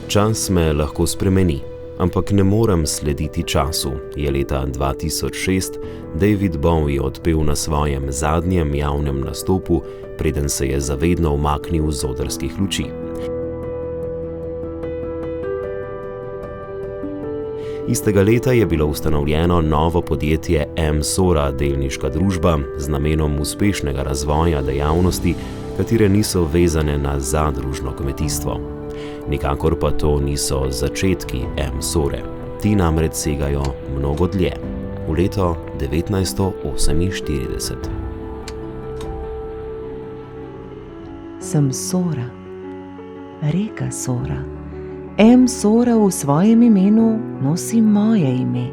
Čas me lahko spremeni, ampak ne morem slediti času, je leta 2006 David Bowie odpel na svojem zadnjem javnem nastopu, preden se je zavedno umaknil z odrskih luči. Istega leta je bilo ustanovljeno novo podjetje M-Sora, delniška družba, z namenom uspešnega razvoja dejavnosti, katere niso vezane na zadružno kmetijstvo. Nikakor pa to niso začetki M-Sore. Ti namreč segajo mnogo dlje, v leto 1948. Sem Sora, reka Sora. M-Sora v svojem imenu nosi moje ime.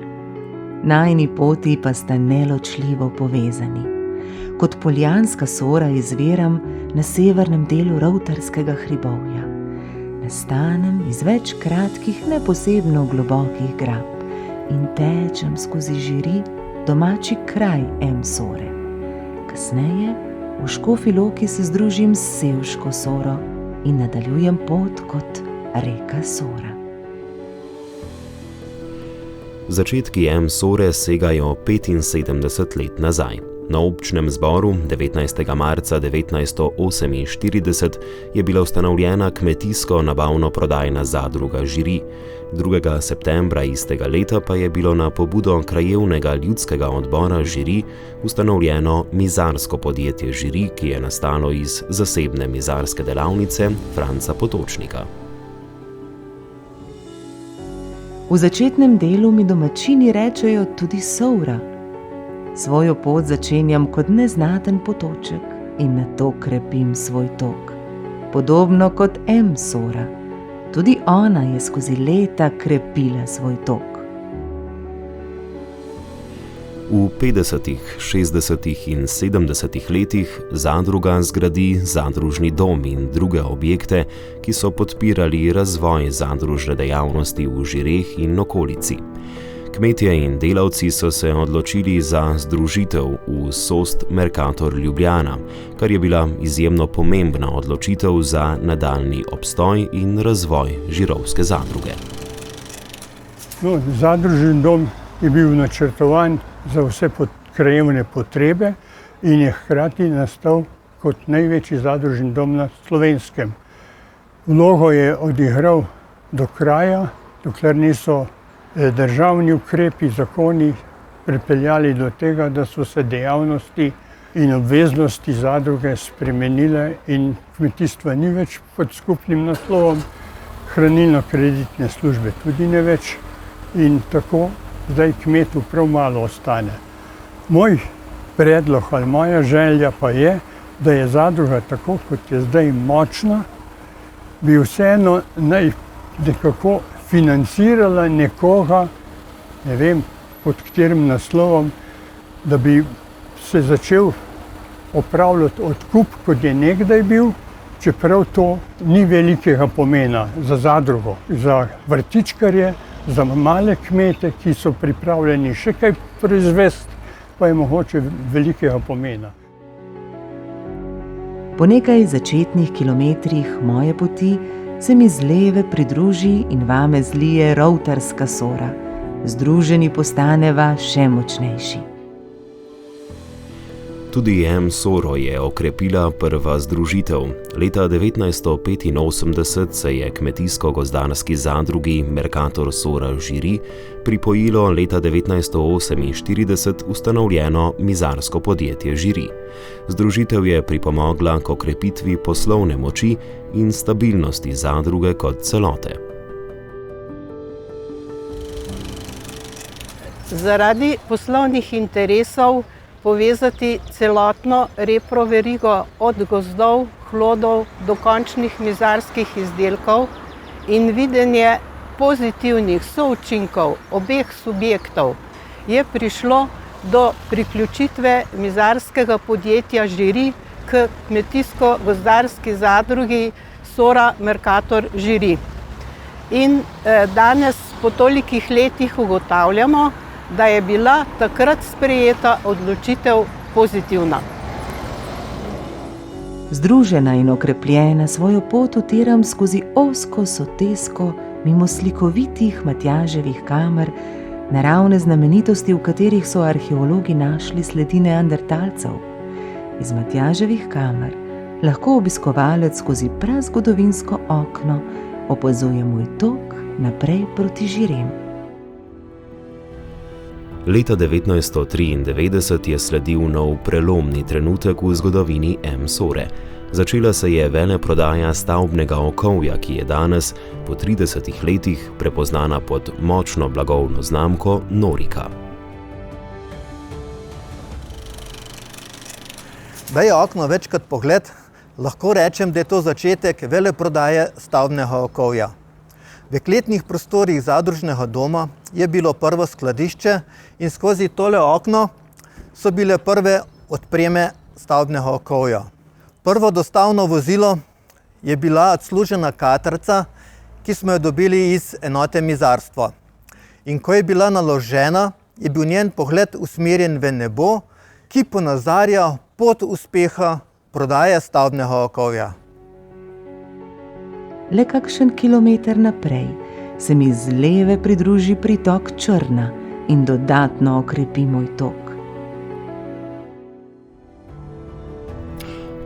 Najini poti pa sta neločljivo povezani. Kot poljanska Sora izviram na severnem delu Rovtarskega hribovja. Nastanem iz več kratkih, neposebno globokih grab in tečem skozi Žiri, domači kraj M-Sore. Kasneje v Škofji Loki se združim s Sevško Soro in nadaljujem pot kot reka Sora. Začetki M-Sore segajo 75 let nazaj. Na občnem zboru 19. marca 1948 je bila ustanovljena kmetijsko-nabavno-prodajna zadruga Žiri. 2. septembra istega leta pa je bilo na pobudo krajevnega ljudskega odbora Žiri ustanovljeno mizarsko podjetje Žiri, ki je nastalo iz zasebne mizarske delavnice Franca Potočnika. V začetnem delu mi domačini rečejo tudi Sora. Svojo pot začenjam kot neznaten potoček in nato krepim svoj tok. Podobno kot M-Sora. Tudi ona je skozi leta krepila svoj tok. V 50., 60. in 70. letih zadruga zgradi zadružni dom in druge objekte, ki so podpirali razvoj zadružne dejavnosti v Žireh in okolici. Kmetje in delavci so se odločili za združitev v Sost Mercator Ljubljana, kar je bila izjemno pomembna odločitev za nadaljnji obstoj in razvoj žirovske zadruge. Zadružni dom je bil načrtovan za vse krajevne potrebe in je hkrati nastal kot največji zadružni dom na Slovenskem. Vlogo je odigral do kraja, dokler niso državni ukrepi, zakoni pripeljali do tega, da so se dejavnosti in obveznosti zadruge spremenile in kmetijstva ni več pod skupnim naslovom, hranilno-kreditne službe tudi ne več in tako zdaj kmetu prav malo ostane. Moj predlog ali moja želja pa je, da je zadruga tako, kot je zdaj močna, bi vseeno naj nekako financirala nekoga, ne vem pod katerim naslovom, da bi se začel opravljati odkup, kot je nekdaj bil, čeprav to ni velikega pomena za zadrugo, za vrtičkarje, za male kmete, ki so pripravljeni še kaj proizvesti, pa je mogoče velikega pomena. Po nekaj začetnih kilometrih moje poti se mi z leve pridruži in vame zlije Rovtarska Sora. Združeni postaneva še močnejši. Tudi M-Soro je okrepila prva združitev. Leta 1985 se je kmetijsko-gozdarski zadrugi Mercator Sora Žiri pripojilo leta 1948 ustanovljeno mizarsko podjetje Žiri. Združitev je pripomogla k okrepitvi poslovne moči in stabilnosti zadruge kot celote. Zaradi poslovnih interesov povezati celotno repro verigo od gozdov, hlodov do končnih mizarskih izdelkov in videnje pozitivnih součinkov obeh subjektov je prišlo do priključitve mizarskega podjetja Žiri k kmetijsko-gozdarski zadrugi Sora Mercator Žiri. In danes po tolikih letih ugotavljamo, da je bila takrat sprejeta odločitev pozitivna. Združena in okrepljena svojo pot utiram skozi ozko sotesko mimo slikovitih Matjaževih kamer, naravne znamenitosti, v katerih so arheologi našli sledi neandertalcev. Iz Matjaževih kamer lahko obiskovalec skozi prazgodovinsko okno opazuje moj tok naprej proti Žirem. Leta 1993 je sledil nov prelomni trenutek v zgodovini M-Sore. Začela se je veleprodaja stavbnega okovja, ki je danes, po 30 letih, prepoznana pod močno blagovno znamko Norika. Da je okno več kot pogled, lahko rečem, da je to začetek veleprodaje stavbnega okovja. V kletnih prostorih zadružnega doma je bilo prvo skladišče in skozi tole okno so bile prve odpreme stavbnega okovja. Prvo dostavno vozilo je bila odslužena katrca, ki smo jo dobili iz enote mizarstva. In ko je bila naložena, je bil njen pogled usmerjen v nebo, ki ponazarja pot uspeha prodaje stavbnega okovja. Le kakšen kilometer naprej se mi z leve pridruži pritok Črna in dodatno okrepi moj tok.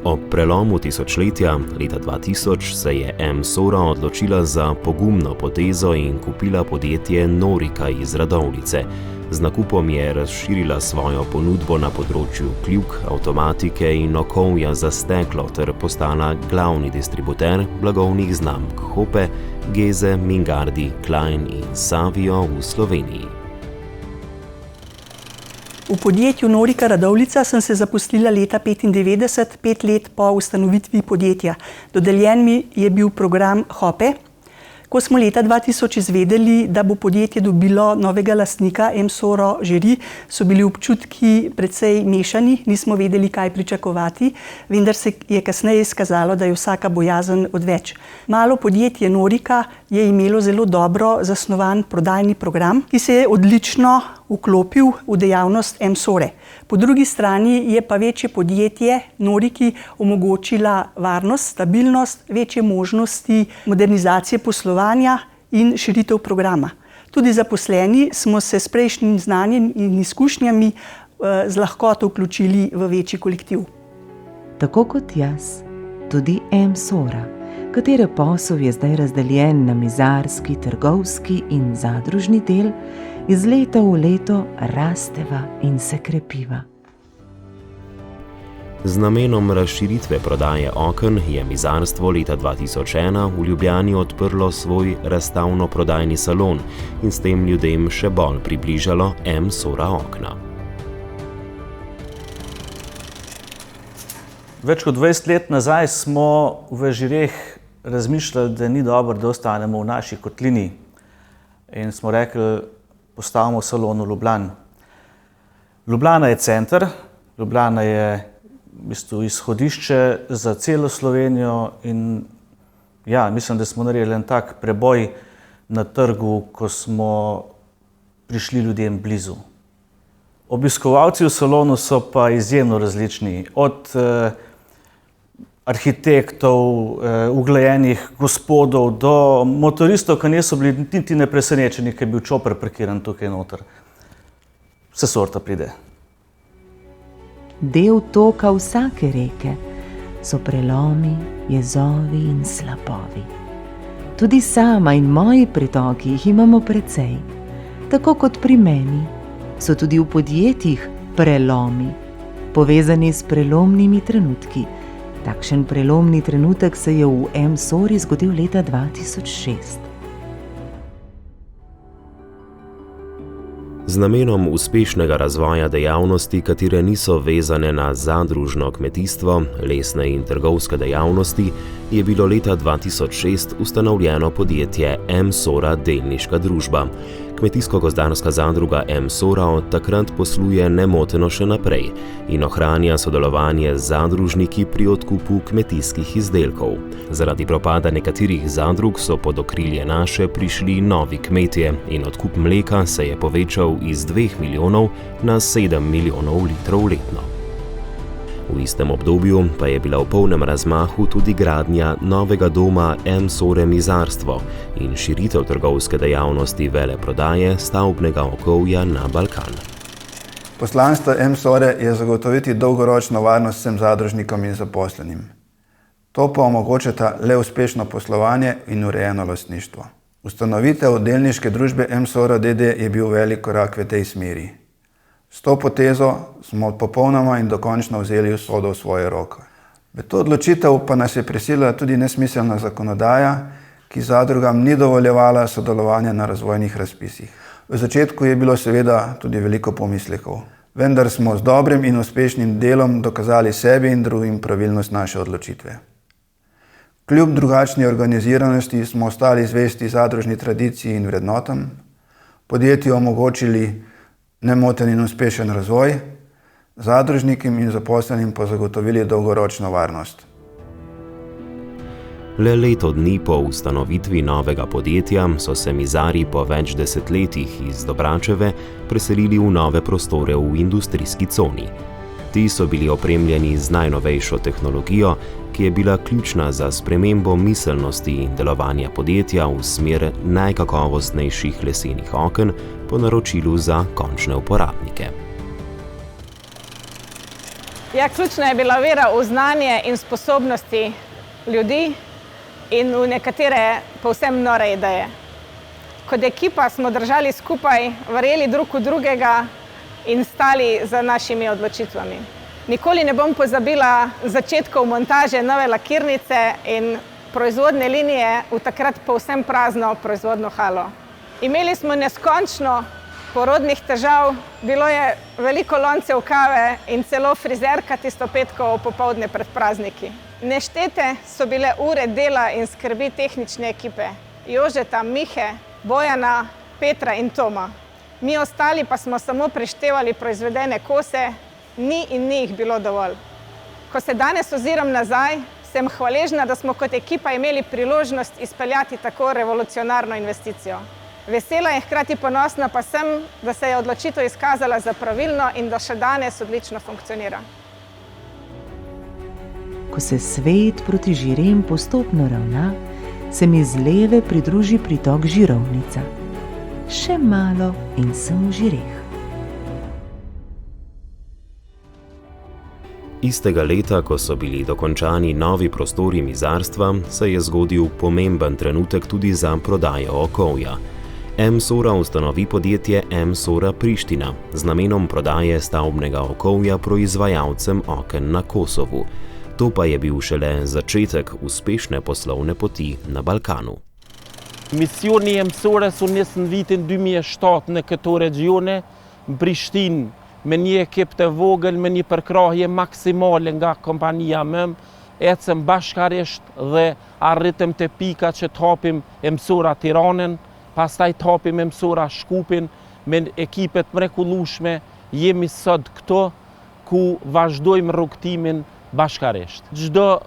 Ob prelomu tisočletja, leta 2000, se je M-Sora odločila za pogumno potezo in kupila podjetje Norika iz Radovljice. Z nakupom je razširila svojo ponudbo na področju kljuk, avtomatike in okovja za steklo ter postala glavni distributer blagovnih znamk Hope, Geze, Mingardi, Klein in Savio v Sloveniji. V podjetju Norika Radovljica sem se zaposlila leta 1995, 5 let po ustanovitvi podjetja. Dodeljen mi je bil program Hope. Ko smo leta 2000 izvedeli, da bo podjetje dobilo novega lastnika M-Soro Žiri, so bili občutki precej mešani, nismo vedeli, kaj pričakovati, vendar se je kasneje izkazalo, da je vsaka bojazen odveč. Malo podjetje Norika je imelo zelo dobro zasnovan prodajni program, ki se je odlično vklopil v dejavnost M-Sore. Po drugi strani je pa večje podjetje Noriki omogočila varnost, stabilnost, večje možnosti modernizacije poslovanja in širitev programa. Tudi zaposleni smo se s prejšnjim znanjem in izkušnjami z lahkoto vključili v večji kolektiv. Tako kot jaz, tudi M-Sora, katere posel je zdaj razdeljen na mizarski, trgovski in zadružni del, iz leta v leto rasteva in se krepiva. Z namenom razširitve prodaje oken je mizarstvo leta 2001 v Ljubljani odprlo svoj razstavno-prodajni salon in s tem ljudem še bolj približalo M-Sora okna. Več kot 20 let nazaj smo v Žireh razmišljali, da ni dobro, da ostanemo v naši kotlini, in smo rekli, postavimo salon v Ljubljani. Ljubljana je center, Ljubljana je v bistvu izhodišče za celo Slovenijo in ja, mislim, da smo naredili en tak preboj na trgu, ko smo prišli ljudem blizu. Obiskovalci v salonu so pa izjemno različni, od arhitektov, uglajenih gospodov do motoristov, ki niso bili niti nepresenečeni, ker je bil čoper parkiran tukaj noter. Vse sorta pride. Del toka vsake reke so prelomi, jezovi in slapovi. Tudi sama in moji pritoki jih imamo precej. Tako kot pri meni so tudi v podjetjih prelomi, povezani s prelomnimi trenutki. Takšen prelomni trenutek se je v M-Sori zgodil leta 2006. Z namenom uspešnega razvoja dejavnosti, katere niso vezane na zadružno kmetijstvo, lesne in trgovske dejavnosti, je bilo leta 2006 ustanovljeno podjetje M-Sora delniška družba. Kmetijsko-gozdarska zadruga M-Sora od takrat posluje nemoteno še naprej in ohranja sodelovanje z zadružniki pri odkupu kmetijskih izdelkov. Zaradi propada nekaterih zadrug so pod okrilje naše prišli novi kmetje in odkup mleka se je povečal iz 2 milijonov na 7 milijonov litrov letno. V istem obdobju pa je bila v polnem razmahu tudi gradnja novega doma M. Sore Mizarstvo in širitev trgovske dejavnosti veleprodaje stavbnega okovja na Balkan. Poslanstvo M. Sore je zagotoviti dolgoročno varnost vsem zadružnikom in zaposlenim. To pa omogočata le uspešno poslovanje in urejeno lastništvo. Ustanovitev delniške družbe M. Sore d.d. je bil velik korak v tej smeri. S to potezo smo popolnoma in dokončno vzeli usodo v svoje roke. V to odločitev pa nas je prisilila tudi nesmiselna zakonodaja, ki zadrugam ni dovoljevala sodelovanja na razvojnih razpisih. V začetku je bilo seveda tudi veliko pomislekov, vendar smo z dobrim in uspešnim delom dokazali sebi in drugim pravilnost naše odločitve. Kljub drugačni organiziranosti smo ostali zvesti zadružni tradiciji in vrednotam, podjetju omogočili nemoten in uspešen razvoj, zadružnikom in zaposlenim pa zagotovili dolgoročno varnost. Le leto dni po ustanovitvi novega podjetja so se mizarji po več desetletjih iz Dobračeve preselili v nove prostore v industrijski coni. Ti so bili opremljeni z najnovejšo tehnologijo, ki je bila ključna za spremembo miselnosti in delovanja podjetja v smer najkakovostnejših lesenih oken po naročilu za končne uporabnike. Ja, ključna je bila vera v znanje in sposobnosti ljudi in v nekatere povsem nore ideje. Kot ekipa smo držali skupaj, verjeli drug v drugega in stali za našimi odločitvami. Nikoli ne bom pozabila začetkov montaže nove lakirnice in proizvodne linije v takrat povsem prazno proizvodno halo. Imeli smo neskončno porodnih težav, bilo je veliko loncev kave in celo frizerka tisto petko popoldne pred prazniki. Neštete so bile ure dela in skrbi tehnične ekipe, Jožeta, Mihe, Bojana, Petra in Toma. Mi ostali pa smo samo preštevali proizvedene kose, ni jih bilo dovolj. Ko se danes oziram nazaj, sem hvaležna, da smo kot ekipa imeli priložnost izpeljati tako revolucionarno investicijo. Vesela in hkrati ponosna pa sem, da se je odločitev izkazala za pravilno in da še danes odlično funkcionira. Ko se svet proti žirem postopno ravna, se mi z leve pridruži pritok Žirovnica. Še malo in sem v žireh. Istega leta, ko so bili dokončani novi prostori mizarstva, se je zgodil pomemben trenutek tudi za prodajo okovja. M. Sora ustanovi podjetje M. Sora Priština z namenom prodaje stavbnega okovja proizvajalcem oken na Kosovu. To pa je bil šele začetek uspešne poslovne poti na Balkanu. Misioni M. Sora su nisën vitin 2007 në këto regione, në Prishtinë, me një ekip të vogël, me një përkrahje maksimale nga kompania mëm, ecëm bashkarisht dhe arritëm të pika që të hapim M. Sora Tiranën, pastaj të hapim M. Sora Shkupin, me ekipet mrekullueshme, jemi sot këto ku vazhdojmë rrugtimin bashkarisht. Çdo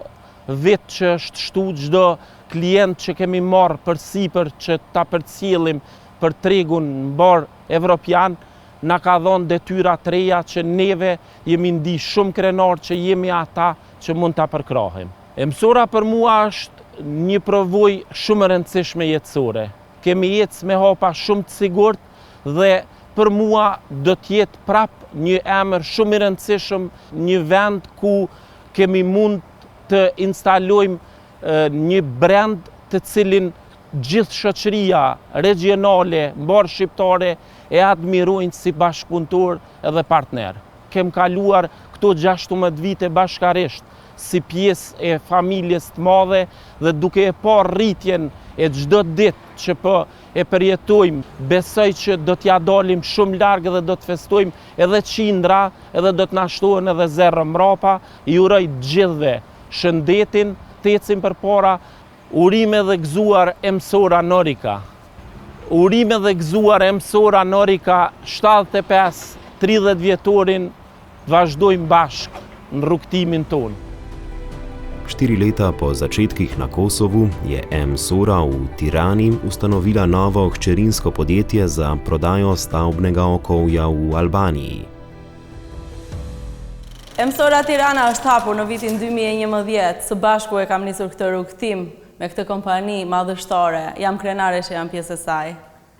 vit që është shtu, çdo klient që kemi marrë përsipër që ta përcjellim për tregun mbar evropian, na ka dhënë detyra të reja që neve jemi ndi shumë krenar që jemi ata që mund ta përkrahim. M. Sora për mua është një provojë shumë e rëndësishme jetësore. Kemi ecë me hapa shumë të sigurt dhe për mua do të jetë prap një emër shumë i rëndësishëm, një vend ku kemi mund të instalojmë një brand të cilin gjithë shoqëria regionale, mbar shqiptare e admirojnë si bashkëpunëtor edhe partner. Kem kaluar këto 16 vite bashkarisht si pjesë e familjes të madhe dhe duke e parë rritjen e çdo ditë që po e përjetojmë, besoj që do t'ja dalim shumë larg dhe do të festojmë edhe qindra, edhe do të na shtohen edhe zerë mrapa. I uroj gjithëve shëndetin, të ecim përpara. Urime dhe gëzuar M. Sora Norika. Urime dhe gëzuar M. Sora Norika 75-30 vjetorin vazhdojmë bashkë në rrugtimin tonë. 4 leta po začetkih na Kosovu je M. Sora v Tirani ustanovila novo hčerinsko podjetje za prodajo stavbnega okovja v Albaniji. Emsora Tirana është hapur në vitin 2011, së bashku e kam nisur këtë rrugtim me këtë kompani madhështore, jam krenare që jam pjesë e saj.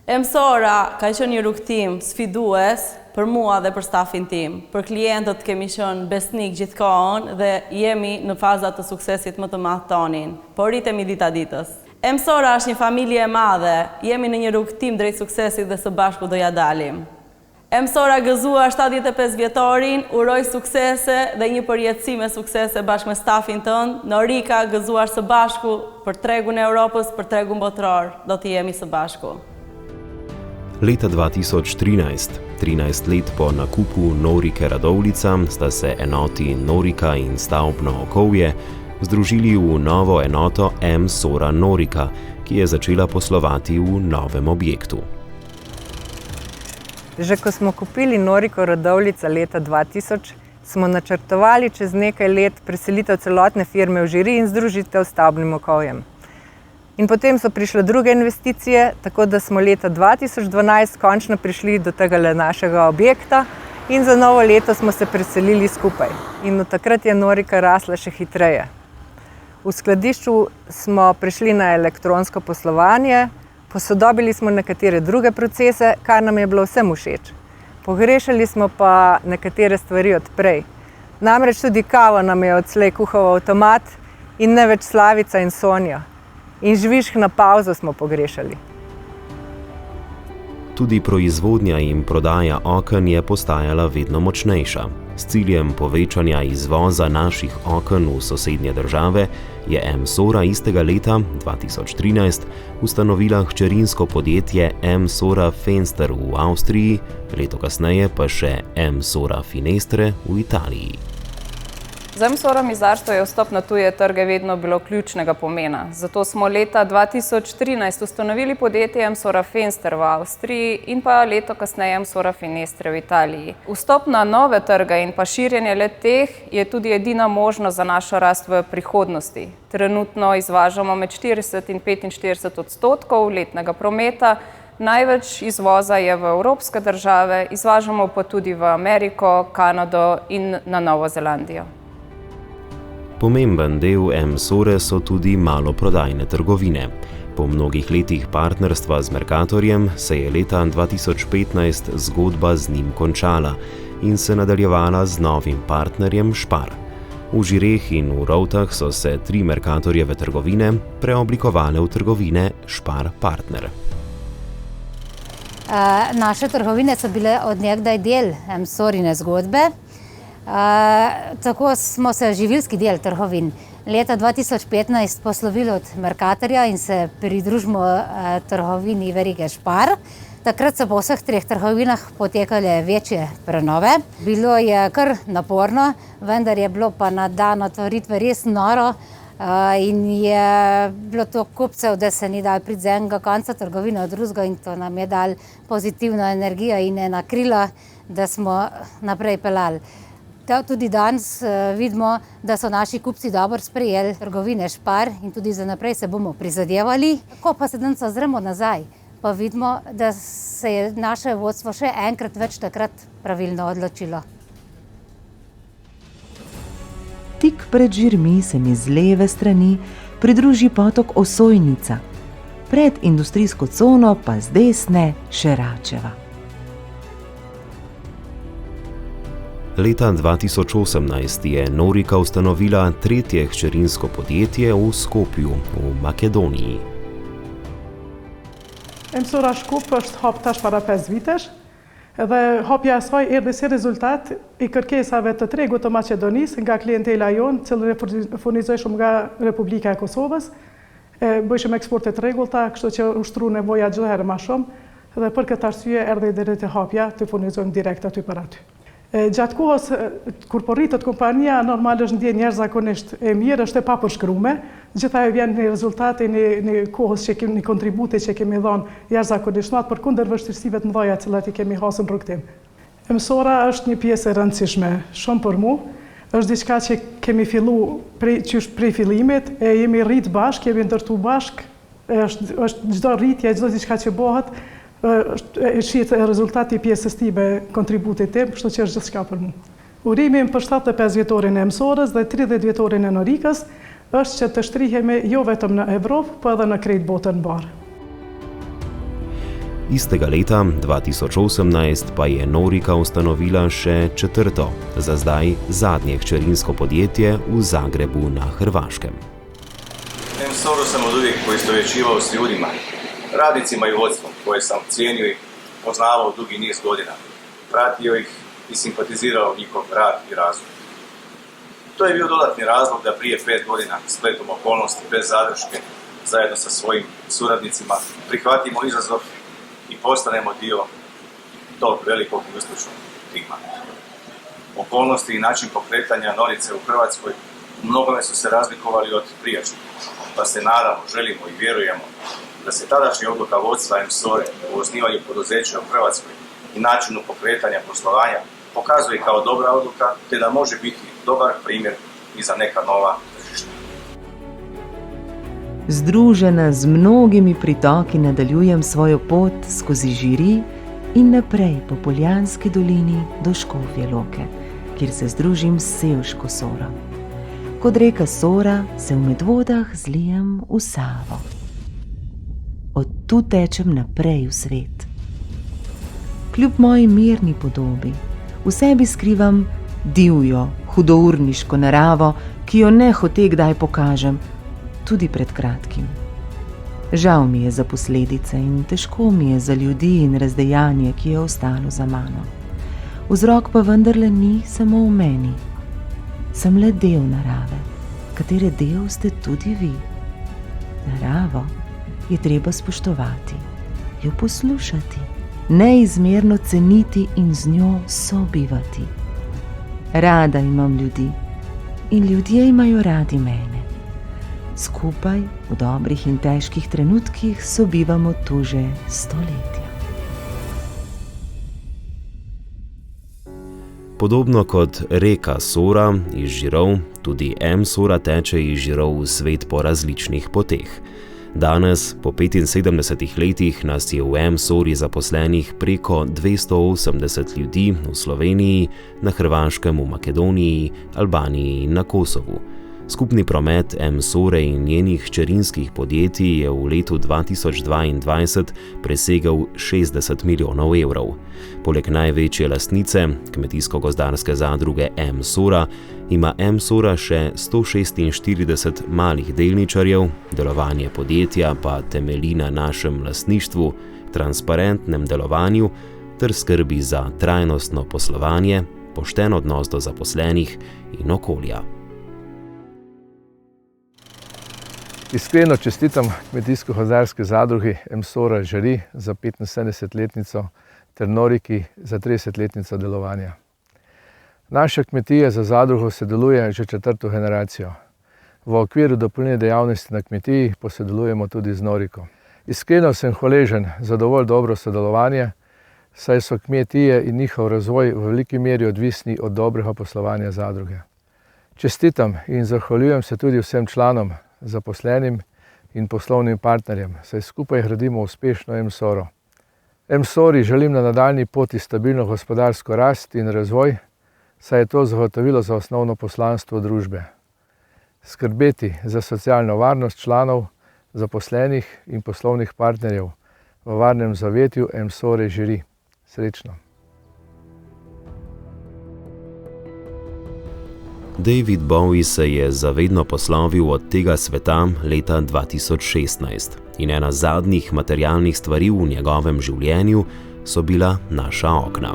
Emsora ka qenë një rrugtim sfidues për mua dhe për stafin tim. Për klientët kemi qenë besnik gjithkohon dhe jemi në fazat të suksesit më të madh tonin, por rritemi dita ditës. Emsora është një familje e madhe, jemi në një rrugtim drejt suksesit dhe së bashku do ja dalim. Emsora gëzuar 75 vjetorin, uroj suksese dhe një përjetësi me suksese bashkë me stafin tënë. Norika gëzuar së bashku për tregun e Europës, për tregun botror, do të jemi së bashku. Leta 2013, 13 let po nakupu Norike Radovljica, sta se enoti Norika in stavbno okolje združili v novo enoto Emsora Norika, ki je začela poslovati v novem objektu. Že ko smo kupili Noriko Radovljica leta 2000, smo načrtovali čez nekaj let preselitev celotne firme v Žiri in združitev s stavbnim okoljem. In potem so prišle druge investicije, tako da smo leta 2012 končno prišli do tega našega objekta in za novo leto smo se preselili skupaj. In od takrat je Norika rasla še hitreje. V skladišču smo prišli na elektronsko poslovanje, posodobili smo nekatere druge procese, kar nam je bilo vsem všeč. Pogrešali smo pa nekatere stvari od prej. Namreč tudi kavo nam je odslej kuhal avtomat in ne več Slavica in Sonja. In žvižg na pauzo smo pogrešali. Tudi proizvodnja in prodaja oken je postajala vedno močnejša. S ciljem povečanja izvoza naših oken v sosednje države je Emsora istega leta, 2013, ustanovila hčerinsko podjetje Emsora Fenster v Avstriji, leto kasneje pa še Emsora Finestre v Italiji. Za Emsora mizarstvo je vstop na tuje trge vedno bilo ključnega pomena. Zato smo leta 2013 ustanovili podjetje Emsora Fenster v Avstriji in pa leto kasneje Emsora Finestre v Italiji. Vstop na nove trge in pa širjenje le-teh je tudi edina možnost za našo rast v prihodnosti. Trenutno izvažamo med 40 in 45% letnega prometa. Največ izvoza je v evropske države, izvažamo pa tudi v Ameriko, Kanado in na Novo Zelandijo. Pomemben del Emsore so tudi maloprodajne trgovine. Po mnogih letih partnerstva z Mercatorjem se je leta 2015 zgodba z njim končala in se nadaljevala z novim partnerjem Spar. V Žireh in v Rovtah so se 3 Mercatorjeve trgovine preoblikovale v trgovine Spar Partner. Naše trgovine so bile od nekdaj del Emsorine zgodbe. Tako smo se živilski del trgovin leta 2015 poslovili od Mercatorja in se pridružimo trgovini verige Spar. Takrat so po vseh 3 trgovinah potekale večje prenove. Bilo je kar naporno, vendar je bilo pa na dan otvoritve res noro in je bilo to kupcev, da se ni dal priti z enega konca trgovine od drugega in to nam je dal pozitivno energijo in ena krila, da smo naprej pelali. Tudi danes vidimo, da so naši kupci dobro sprejeli trgovine Spar in tudi za naprej se bomo prizadevali. Ko pa se danes ozremo nazaj, pa vidimo, da se je naše vodstvo še enkrat več takrat pravilno odločilo. Tik pred Žirmi se mi z leve strani pridruži potok Osojnica, pred industrijsko cono pa z desne Šeračeva. Leta 2018 je Norika ustanovila 3. hčerinsko podjetje v Skopju v Makedoniji. Emsora Shkup është hap tash para 5 vitesh dhe hapja e saj erdhi si rezultat i kërkesave të tregut të Maqedonisë nga klientela jonë, cilën e furnizojshëm nga Republika e Kosovës. Bëjshëm eksporte të rregullta, kështu që ushtru nevoja çdo herë më shumë dhe për këtë arsye erdhi deri te hapja të furnizojmë direkt aty për aty. Gjatë kohës, kur po rritet kompania, normal është ndjen jashtëzakonisht e mirë, është e papërshkruar. Gjitha e vjen në rezultate në kohës që kemi, në kontribute që kemi dhënë jashtëzakonisht për kundër vështirësive të mëdha të cilat I kemi hasur në rrugtim. Emsora është një pjesë e rëndësishme shumë për mua. Është diçka që kemi filluar prej fillimit, e jemi rrit bashkë, jemi ndërtu bashkë. Është çdo rritje, çdo diçka që bëhet, shihet rezultati I pjesës time, kontributit tim, kështu që është gjithçka për mua. Urimin për 75 vjetorin e mësorës dhe 30 vjetorin e Norikës është që të shtrihemi jo vetëm në Evropë, po edhe në krejt botën mbarë. Istega leta, 2018, pa je Norika ustanovila še četrto, za zdaj zadnje hčerinsko podjetje v Zagrebu na Hrvaškem. M-SOR-u sam od uvijek poistovjećivao s ljudima, radnicima i vodstvom koje sam cijenio i poznavao dugi niz godina, pratio ih i simpatizirao njihov rad i razvoj. To je bio dodatni razlog da prije 5 godina spletom okolnosti bez zadrške, zajedno sa svojim suradnicima, prihvatimo izazov i postanemo dio tog velikog i uspješnog tima. Okolnosti i način pokretanja Norice u Hrvatskoj u mnogome su se razlikovali od prijašnjih, pa se nadamo, želimo i vjerujemo da se tadašnja odluka vodstva M-SOR-e u osnivanju poduzeća u Hrvatskoj i načinu pokretanja poslovanja pokazuje kao dobra odluka, te da može biti dobar primjer i za neka nova tržišta. Združena z mnogimi pritoki nadaljujem svojo pot skozi Žiri in naprej po Poljanski dolini do Škofje Loke, kjer se združim s Sevško Soro. Kot reka Sora se v Medvodah zlijem v Savo. Od tu tečem naprej v svet. Kljub moji mirni podobi v sebi skrivam divjo, hudourniško naravo, ki jo nehote kdaj pokažem, tudi pred kratkim. Žal mi je za posledice in težko mi je za ljudi in razdejanje, ki je ostalo za mano. Vzrok pa vendarle ni samo v meni. Sem le del narave, katere del ste tudi vi. Naravo je treba spoštovati, jo poslušati, neizmerno ceniti in z njo sobivati. Rada imam ljudi in ljudje imajo radi mene. Skupaj v dobrih in težkih trenutkih sobivamo tu že stoletja. Podobno kot reka Sora iz Žirov, tudi M-SOR-a teče iz Žirov v svet po različnih poteh. Danes, po 75 letih, nas je v M-SOR-i zaposlenih preko 280 ljudi v Sloveniji, na Hrvaškem, v Makedoniji, Albaniji in na Kosovu. Skupni promet M-SOR-e in njenih hčerinskih podjetij je v letu 2022 presegel 60 milijonov evrov. Poleg največje lastnice, Kmetijsko-gozdarske zadruge M-SOR-a, ima M-SOR-a še 146 malih delničarjev, delovanje podjetja pa temelji na našem lastništvu, transparentnem delovanju ter skrbi za trajnostno poslovanje, pošten odnos do zaposlenih in okolja. Iskreno čestitam Kmetijsko-gozdarski zadrugi M-SOR-a Žiri za 75-letnico ter Noriki za 30-letnico delovanja. Naša kmetija za zadrugo sodeluje že 4. generacijo. V okviru dopolnilne dejavnosti na kmetiji pa sodelujemo tudi z Noriko. Iskreno sem hvaležen za dovolj dobro sodelovanje, saj so kmetije in njihov razvoj v veliki meri odvisni od dobrega poslovanja zadruge. Čestitam in zahvaljujem se tudi vsem članom, zaposlenim in poslovnim partnerjem, saj skupaj gradimo uspešno M-SOR-o. M-SOR-i želim na nadaljnji poti stabilno gospodarsko rast in razvoj, saj je to zagotovilo za osnovno poslanstvo družbe. Skrbeti za socialno varnost članov, zaposlenih in poslovnih partnerjev v varnem zavetju M-SOR-e Žiri. Srečno! David Bowie se je zavedno poslovil od tega sveta leta 2016 in ena zadnjih materialnih stvari v njegovem življenju so bila naša okna.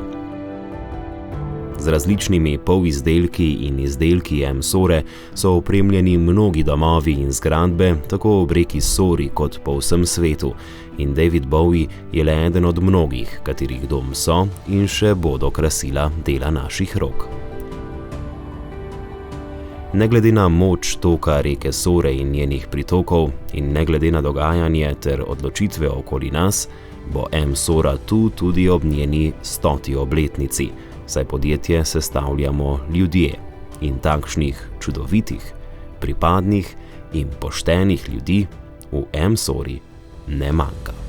Z različnimi polizdelki in izdelki M-SOR-e so opremljeni mnogi domovi in zgradbe, tako ob reki Sori kot po vsem svetu, in David Bowie je le eden od mnogih, katerih dom so in še bodo krasila dela naših rok. Ne glede na moč toka reke Sore in njenih pritokov in ne glede na dogajanje ter odločitve okoli nas, bo M-SOR-a tu tudi ob njeni 100. obletnici, saj podjetje sestavljamo ljudje in takšnih čudovitih, pripadnih in poštenih ljudi v M-SOR-i ne manjka.